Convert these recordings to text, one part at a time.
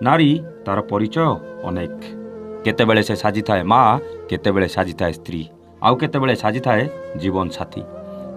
नारी तार परिचय अनेक केतेबेले से साजी थाए माँ केतेबेले साजी थाए स्त्री आउ केतेबेले साजी थाए जीवन साथी।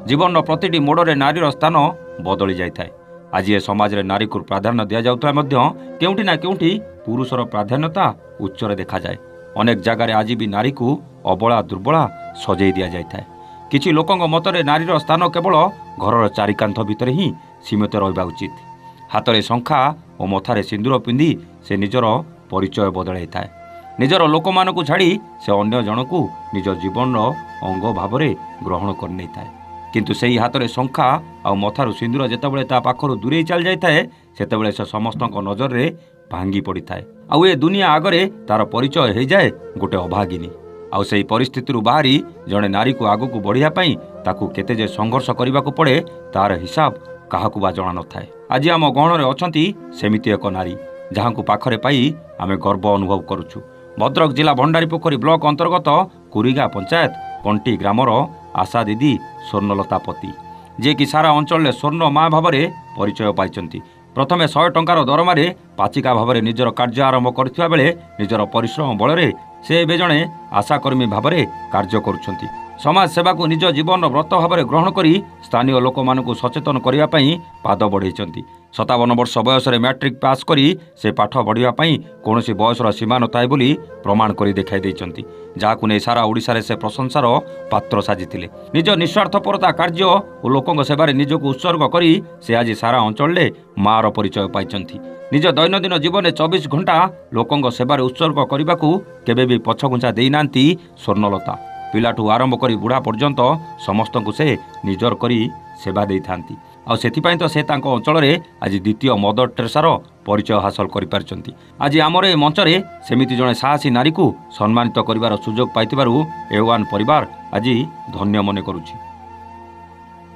जीवन प्रतिटी मोड़े नारीर स्थान बदली जाए। आज ए समाज रे नारी को प्राधान्य दि जाउथाय मध्य केउठी ना केउठी पुरुषर प्राधान्यता उच्चरे देखा जाए। अनेक जगार आज भी नारी को अबला दुर्बला सजै दि जाए। किछि लोकंग मतरे नारीर स्थान केवल घरर चारिकांथ भितर ही सीमित रहिबा उचित। हाथ में शंखा और मथारे सिंदूर पिंधि से निजर परिचय बदलाई थाए। निजर लोक मानकु छाड़ी से अन्य जनकु निज जीवन अंग भाव ग्रहण कर नहीं थाए। किंतु सेही हाथ में शंखा और मथारू सिंदूर जेतेबेले ता पाखरु दूरे चल जाए सेतेबेले से समस्तक नजर रे भांगी पड़ी थाए। आउ ए दुनिया आगरे तार परिचय हो जाए गोटे अभागिनी। आउ सेही परिस्थिति बाहरी जड़े नारी को आगू बढ़िया ताकू केते जे संघर्ष करने को पड़े तार हिसाब काहाकू बा जणा न थाए। आज आम गहण रे अछंती सेमिति एक नारी जहां पाखरे पाई आमे गर्व अनुभव करुछु। भद्रक जिला भंडारीपोखरी ब्लॉक अंतर्गत कुरिगा पंचायत कंटी ग्रामर आशा दीदी स्वर्णलता पति जे कि सारा अंचल स्वर्ण माँ भाव परिचय पाई। प्रथमे 100 टंकार दरमारे पाचिका भाव निजर कार्य आरंभ करथिबा बेले निजर परिश्रम बल से एबे जणे आशाकर्मी भाव कार्य करुछंती। समाज सेवा को निज जीवन व्रत भाव ग्रहण करी स्थानीय लोक मानकु सचेतन करिया पई पाद बढ़ाइछंती। 57 वर्ष बयस मैट्रिक पास करी से पाठ बढ़िया पई कोनोसी बयसर सीमा नथाय बोली प्रमाण करी देखाई दैछंती। जाहाकु नै सारा ओडिसा रे से प्रशंसार पात्र साजिथिले। निज निस्वार्थपरता कार्य और लोकंग सेवारे निजको उत्सर्ग करी से आज सारा अंचल मार परिचय पाइछंती। निज दैनंदिन जीवन 24 घंटा लोकंग सेवारे उत्सर्ग करबाकू केबे भी पछघुंचा देइनांती स्वर्णलता। पिलाठू आरंभ करी बुढ़ा पर्यंत समस्त को से निजर करी सेवा दे थांती। आ सेथिपाई तो से तांको अंचल रे आज द्वितीय मदर टेरेसार परिचय हासिल करि पारचंती। आज आमर ए मंच रे सेमिति जणे साहसी नारी को सम्मानित करिवार सुजोग पाइतिबारु एवान परिवार आज धन्य मने करूछि।